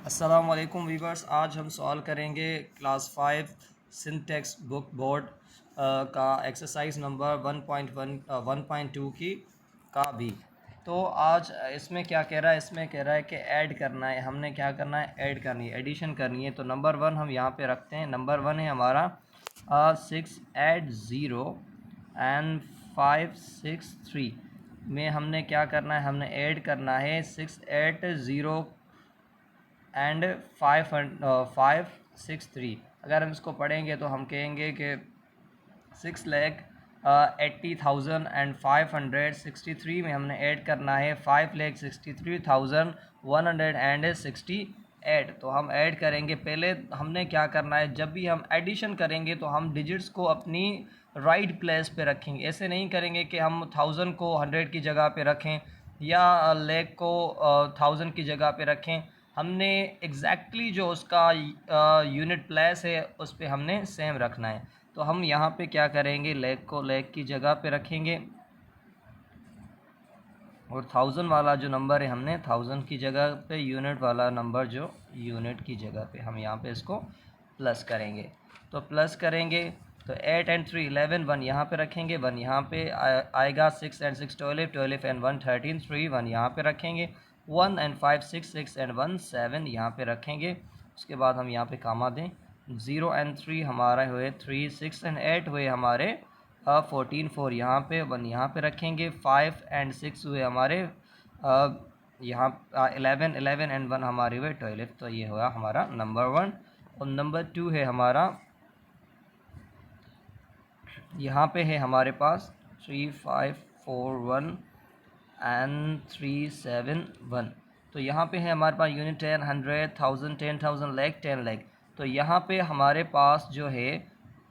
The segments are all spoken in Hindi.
अस्सलाम वालेकुम वीवर्स। आज हम सॉल्व करेंगे क्लास 5 सिंटेक्स बुक बोर्ड का एक्सरसाइज नंबर 1.2 की का भी। तो आज इसमें क्या कह रहा है, इसमें कह रहा है कि ऐड करना है। हमने क्या करना है, ऐड करनी है, एडिशन करनी है। तो नंबर 1 हम यहाँ पे रखते हैं। नंबर 1 है हमारा 6 ऐड 0 एंड 563 में हमने क्या करना है, हमने ऐड करना है 6 8 0 एंड 563। अगर हम इसको पढ़ेंगे तो हम कहेंगे कि 6,80,563 में हमने ऐड करना है 5,63,168। तो हम ऐड करेंगे। पहले हमने क्या करना है, जब भी हम एडिशन करेंगे तो हम डिजिट्स को अपनी राइट प्लेस पे रखेंगे। ऐसे नहीं करेंगे कि हम 1000 को 100 की जगह पे रखें या लेख को 1000 की जगह पे रखें। हमने एग्जैक्टली जो उसका यूनिट प्लेस है उस पर हमने सेम रखना है। तो हम यहाँ पे क्या करेंगे, लेग को लेग की जगह पे रखेंगे और 1000 वाला जो नंबर है हमने 1000 की जगह पे यूनिट वाला नंबर जो यूनिट की जगह पे हम यहाँ पे इसको प्लस करेंगे। तो प्लस करेंगे तो 8 एंड 3 11 1 यहाँ पे रखेंगे, 1 यहाँ पे आएगा। 6 एंड 6 12 12 एंड 1 13 3 1 यहाँ पे रखेंगे। 1 एंड 5 6 6 एंड 1 7 यहाँ पे रखेंगे। उसके बाद हम यहाँ पे कामा दें। 0 एंड 3 हमारे हुए 3 6 एंड 8 हुए हमारे 14 4 यहाँ पे 1 यहाँ पे रखेंगे। 5 एंड 6 हुए हमारे यहाँ 11 11 एंड 1 हमारे हुए 12। तो ये हुआ हमारा नंबर 1। और नंबर 2 है हमारा, यहाँ पे है हमारे पास 3 5 4 1 एंड 3 7 1। तो यहाँ पे है हमारे पास यूनिट 10 100 1000 10,000 लाख 10 लाख। तो यहाँ पे हमारे पास जो है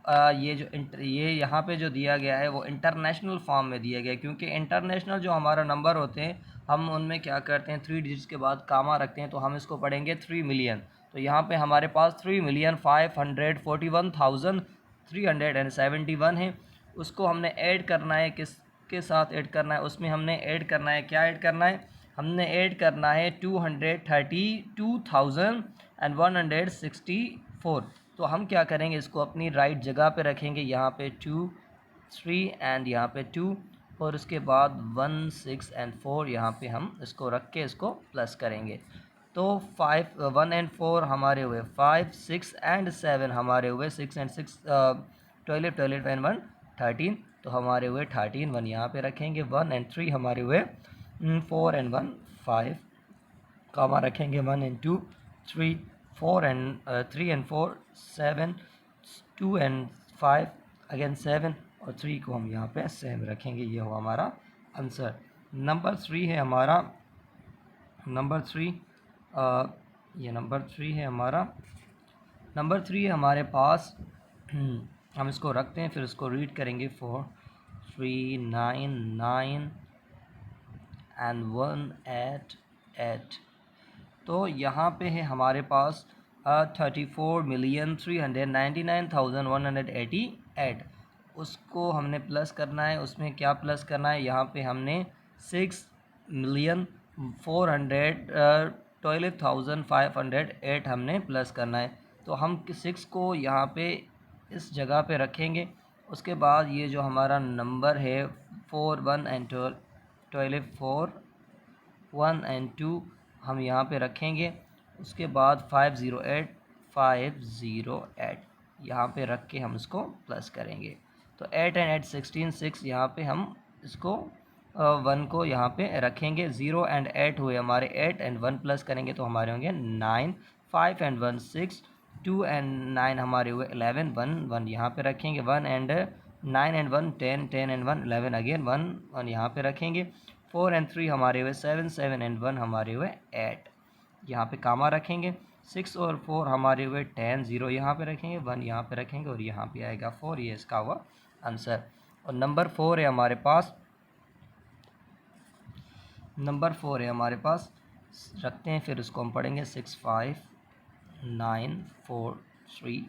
ये यहाँ पे जो दिया गया है वो इंटरनेशनल फॉर्म में दिया गया है, क्योंकि इंटरनेशनल जो हमारा नंबर होते हैं हम उनमें क्या करते हैं 3 डिजिट्स के बाद कामा रखते हैं। तो हम इसको पढ़ेंगे 3 मिलियन। तो यहाँ पे हमारे पास 3,541,371 है। उसको हमने ऐड करना है, किसके साथ ऐड करना है, उसमें हमने ऐड करना है, क्या ऐड करना है, हमने ऐड करना है 232,164। तो हम क्या करेंगे, इसको अपनी राइट जगह पे रखेंगे। यहाँ पे 2 3 एंड यहाँ पे 2 और उसके बाद 1 6 एंड 4 यहाँ पे हम इसको रख के इसको प्लस करेंगे। तो 5 1 एंड 4 हमारे हुए 5 6 एंड 7 हमारे हुए 6 एंड 6 12 12 एंड 1 13। तो हमारे हुए 13 1 यहाँ पे रखेंगे। 1 एंड 3 हमारे हुए 4 एंड 1 5 कामा रखेंगे। 1 and 2 3 4 and 3 and 4 7 2 and 5 again 7 और 3 को हम यहाँ पे सेम रखेंगे। ये हो हमारा आंसर। नंबर 3 है हमारा, नंबर 3 ये नंबर 3 है हमारा। नंबर 3 है हमारे पास हम इसको रखते हैं, फिर इसको रीड करेंगे। 4 3 9 9 एंड 1 8 8। तो यहाँ पे है हमारे पास 34,399,188। उसको हमने प्लस करना है। उसमें क्या प्लस करना है, यहाँ पे हमने 6,412,508 हमने प्लस करना है। तो हम 6 को यहाँ पे इस जगह पे रखेंगे। उसके बाद ये जो हमारा नंबर है 4 1 एंड 12 4 1 एंड 2 हम यहाँ पे रखेंगे। उसके बाद 508 508 यहाँ पे रख के हम इसको प्लस करेंगे। तो 8 एंड 8 16 6 यहाँ पे हम इसको 1 को यहाँ पे रखेंगे। 0 एंड 8 हुए हमारे 8 एंड 1 प्लस करेंगे तो हमारे होंगे 9। 5 एंड 1 6 2 एंड 9 हमारे हुए 11 1 1 यहाँ पे रखेंगे। 1 एंड 9 एंड 1 10 10 एंड 1 11 अगेन 1 1 यहाँ पे रखेंगे। 4 एंड 3 हमारे हुए 7 7 एंड 1 हमारे हुए 8 यहाँ पे कामा रखेंगे। 6 और 4 हमारे हुए 10 0 यहाँ पे रखेंगे, 1 यहाँ पे रखेंगे और यहाँ पे आएगा 4। ये इसका हुआ आंसर। और नंबर 4 है हमारे पास, नंबर 4 है हमारे पास, रखते हैं, फिर उसको हम पढ़ेंगे 6 5 9 4 3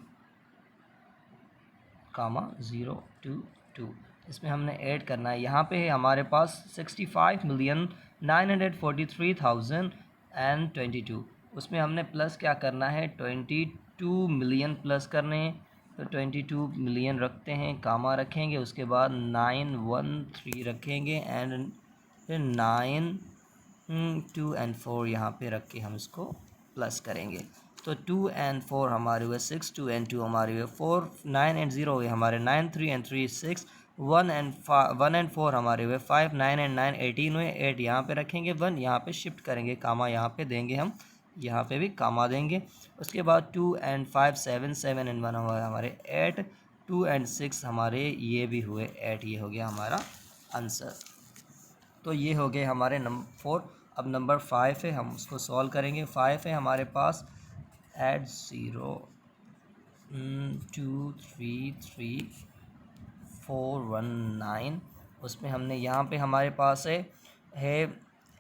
कामा 0 2 2। इसमें हमने ऐड करना है। यहाँ पे है हमारे पास 65,943,022। उसमें हमने प्लस क्या करना है, 22 मिलियन प्लस करने हैं। तो 22 मिलियन रखते हैं, कामा रखेंगे, उसके बाद 913 रखेंगे एंड फिर 9 2 एंड 4 यहाँ पे रख के हम इसको प्लस करेंगे। तो 2 एंड 4 हमारे हुए 6, 2 एंड 2 हमारे हुए 4, 9 एंड 0 हुए हमारे 9, 3 एंड 3 6, 1 एंड 4 हमारे हुए 5, 9 एंड 9 18 हुए, 8 यहाँ पे रखेंगे, 1 यहाँ पे शिफ्ट करेंगे, कामा यहाँ पे देंगे हम, यहाँ पे भी कामा देंगे। उसके बाद 2 एंड 5 7, 7 एंड 1 हुआ हमारे 8, 2 एंड 6 हमारे ये भी हुए 8, ये हो गया हमारा आंसर। तो ये हो गए हमारे नंबर 4। अब नंबर 5 है, हम उसको सॉल्व करेंगे। 5 है हमारे पास, ऐड 0 2 3 3 4 1 9, उसमें हमने यहाँ पे हमारे पास है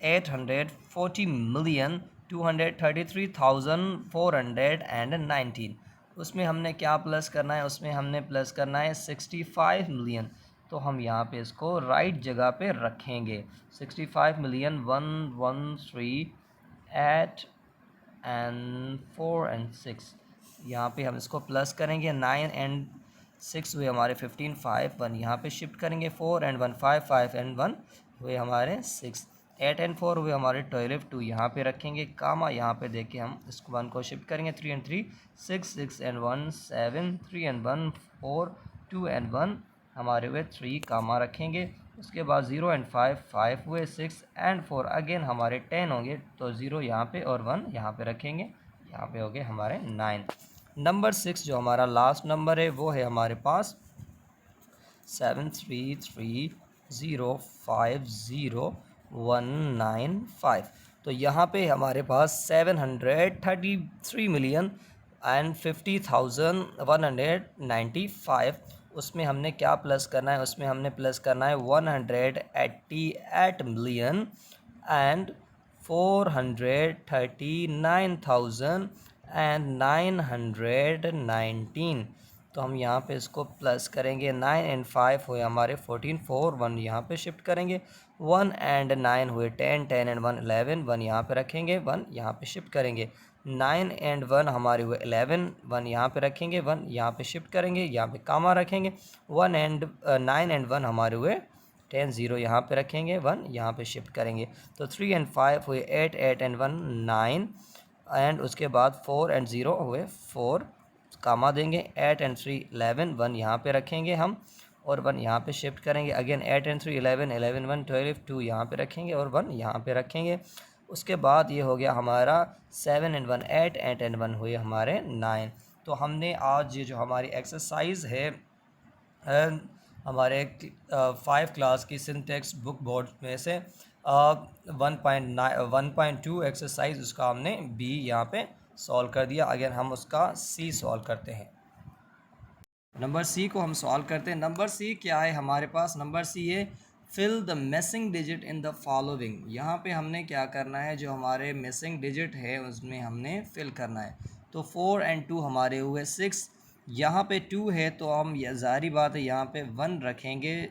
840,233,419। उसमें हमने क्या प्लस करना है, उसमें हमने प्लस करना है 65 मिलियन। तो हम यहाँ पे इसको राइट जगह पे रखेंगे। 65 मिलियन 113 8 एंड 4 एंड 6, यहाँ पे हम इसको प्लस करेंगे। 9 एंड 6 हुए हमारे 15, 5 1 यहाँ पे शिफ्ट करेंगे, 4 एंड 1 5, 5 एंड 1 हुए हमारे 6, 8 एंड 4 हुए हमारे 12, 2 यहाँ पे रखेंगे, कामा यहाँ पे देके हम इसको 1 को शिफ्ट करेंगे। 3 एंड 3 6, 6 एंड 1 7, 3 एंड 1 4, 2 एंड 1 हमारे हुए 3, कामा रखेंगे। उसके बाद 0 एंड 5 5 हुए, 6 एंड 4 अगेन हमारे 10 होंगे, तो 0 यहाँ पे और 1 यहाँ पे रखेंगे, यहाँ पे हो गए हमारे 9। नंबर 6 जो हमारा लास्ट नंबर है वो है हमारे पास 733050195। तो यहाँ पे हमारे पास 733,50,195, उसमें हमने क्या प्लस करना है, उसमें हमने प्लस करना है 188 मिलियन एंड 439,919। तो हम यहाँ पे इसको प्लस करेंगे। 9 एंड 5 हुए हमारे 14, 4 1 यहाँ पे शिफ्ट करेंगे, 1 एंड 9 हुए 10, 10 एंड 1 11, 1 यहाँ पे रखेंगे, 1 यहाँ पे शिफ्ट करेंगे। 9 एंड 1 हमारे हुए 11, 1 यहाँ पे रखेंगे, 1 यहाँ पे शिफ्ट करेंगे, यहाँ पे कामा रखेंगे। 1 एंड 9 एंड 1 हमारे हुए 10, 0 यहाँ पे रखेंगे, 1 यहाँ पे शिफ्ट करेंगे। तो 3 एंड 5 हुए 8, 8 एंड 1 9 एंड उसके बाद 4 एंड 0 हुए 4, कामा देंगे। 8 एंड 3 11, 1 यहाँ पे रखेंगे हम और 1 यहाँ पे शिफ्ट करेंगे। अगेन 8 एंड 3 11, 11 1 12, 2 यहाँ पे रखेंगे और 1 यहाँ पे रखेंगे। उसके बाद ये हो गया हमारा 7 एंड 1 8, 8 एंड 1 हुए हमारे 9। तो हमने आज ये जो हमारी एक्सरसाइज है हमारे 5 क्लास की सिंटेक्स बुक बोर्ड में से 1.2 एक्सरसाइज उसका हमने बी यहाँ पे सॉल्व कर दिया। अगर हम उसका सी सॉल्व करते हैं, नंबर सी को हम सॉल्व करते हैं। नंबर सी क्या है हमारे पास, नंबर सी है fill the missing digit in the following. यहाँ पे हमने क्या करना है, जो हमारे मिसिंग डिजिट है उसमें हमने फिल करना है। तो 4 एंड 2 हमारे हुए 6, यहाँ पे 2 है तो हम ज़ाहिर बात है यहाँ पे 1 रखेंगे।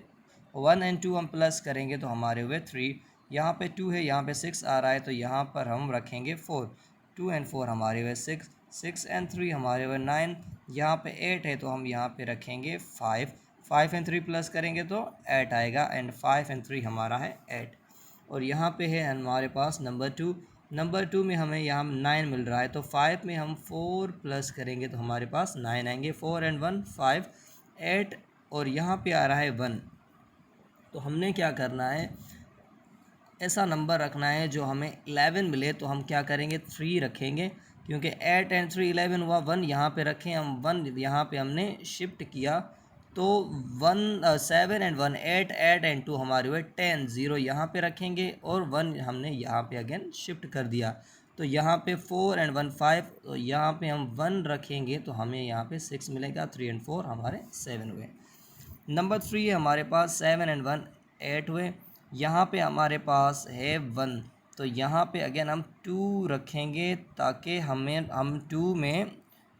1 एंड 2 हम प्लस करेंगे तो हमारे हुए 3, यहाँ पे 2 है, यहाँ पे 6 आ रहा है तो यहाँ पर हम रखेंगे 4। 2 एंड 4 हमारे हुए 6, 6 एंड 3 हमारे हुए 9, यहाँ पे 8 है तो हम यहाँ पे रखेंगे 5। 5 एंड 3 प्लस करेंगे तो 8 आएगा एंड 5 एंड 3 हमारा है 8। और यहाँ पे है हमारे पास नंबर 2। नंबर 2 में हमें यहाँ 9 मिल रहा है तो 5 में हम 4 प्लस करेंगे तो हमारे पास 9 आएंगे। 4 एंड 1 5 8 और यहाँ पे आ रहा है 1। तो हमने क्या करना है, ऐसा नंबर रखना है जो हमें 11 मिले। तो हम क्या करेंगे, 3 रखेंगे क्योंकि 8 एंड 3 11 हुआ। 1 यहाँ पे रखें हम, 1 यहाँ पे हमने शिफ्ट किया तो 1 7 एंड 1 8, 8 एंड 2 हमारे हुए 10, 0 यहाँ पे रखेंगे और 1 हमने यहाँ पे अगेन शिफ्ट कर दिया। तो यहाँ पे 4 एंड 1 5, तो यहाँ पे हम 1 रखेंगे तो हमें यहाँ पे 6 मिलेगा। 3 एंड 4 हमारे 7 हुए। नंबर 3 है हमारे पास 7 एंड 1 8 हुए। यहाँ पे हमारे पास है 1 तो यहाँ पे अगेन हम 2 रखेंगे ताकि हम 2 में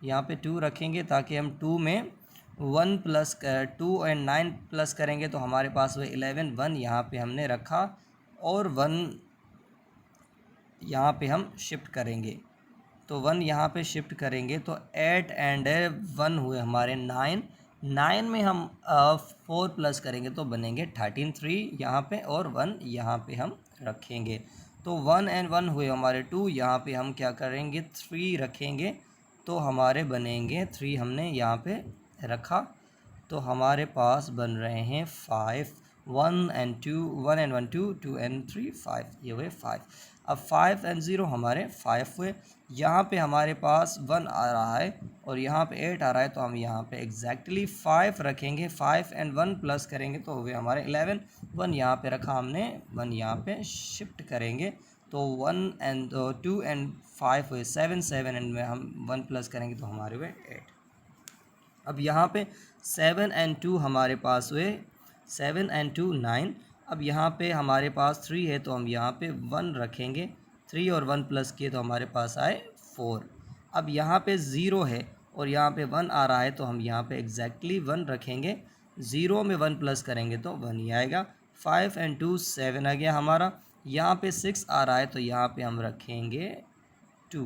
यहाँ पे 2 रखेंगे ताकि हम 2 में 1 प्लस 2 एंड 9 प्लस करेंगे तो हमारे पास हुए 11। 1 यहाँ पे हमने रखा और 1 यहाँ पे हम शिफ्ट करेंगे। तो 1 यहाँ पे शिफ्ट करेंगे तो 8 एंड 1 हुए हमारे 9। 9 में हम 4 प्लस करेंगे तो बनेंगे 13। 3 यहाँ पे और 1 यहाँ पे हम रखेंगे। तो 1 एंड 1 हुए हमारे 2। यहाँ पे हम क्या करेंगे 3 रखेंगे तो हमारे बनेंगे 3 हमने यहाँ पे रखा तो हमारे पास बन रहे हैं 5। 1 एंड 2, 1 एंड 1 2, 2 एंड 3 5, ये हुए 5। अब 5 एंड 0 हमारे 5 हुए। यहाँ पे हमारे पास 1 आ रहा है और यहाँ पे 8 आ रहा है तो हम यहाँ पे एग्जैक्टली 5 रखेंगे। 5 एंड 1 प्लस करेंगे तो हुए हमारे 11। 1 यहाँ पे रखा हमने, 1 यहाँ पे शिफ्ट करेंगे तो 1 एंड 2 एंड 5 हुए 7। 7 एंड में हम 1 प्लस करेंगे तो हमारे हुए 8। अब यहाँ पे 7 एंड 2 हमारे पास हुए 7 एंड 2 9। अब यहाँ पे हमारे पास 3 है तो हम यहाँ पे 1 रखेंगे। 3 और 1 प्लस किए तो हमारे पास आए 4। अब यहाँ पे 0 है और यहाँ पे 1 आ रहा है तो हम यहाँ पे एग्जैक्टली 1 रखेंगे। 0 में 1 प्लस करेंगे तो 1 ही आएगा। 5 एंड 2 7 आ गया हमारा। यहाँ पे 6 आ रहा है तो यहाँ पे हम रखेंगे 2।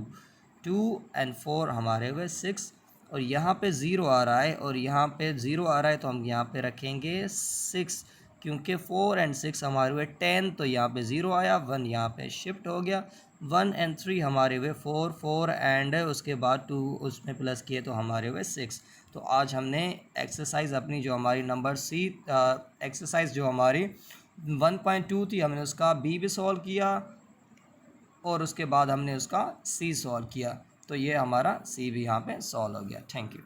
2 एंड 4 हमारे हुए 6 और यहाँ पे 0 आ रहा है और यहाँ पे 0 आ रहा है तो हम यहाँ पे रखेंगे 6 क्योंकि 4 एंड 6 हमारे हुए 10 तो यहाँ पे 0 आया। 1 यहाँ पे शिफ्ट हो गया। 1 एंड 3 हमारे हुए 4। 4 एंड उसके बाद 2 उसमें प्लस किए तो हमारे हुए 6। तो आज हमने एक्सरसाइज अपनी जो हमारी नंबर सी एक्सरसाइज जो हमारी 1.2 थी हमने उसका बी भी सॉल्व किया और उसके बाद हमने उसका सी सॉल्व किया। तो ये हमारा सी भी यहाँ पे सॉल्व हो गया। Thank you.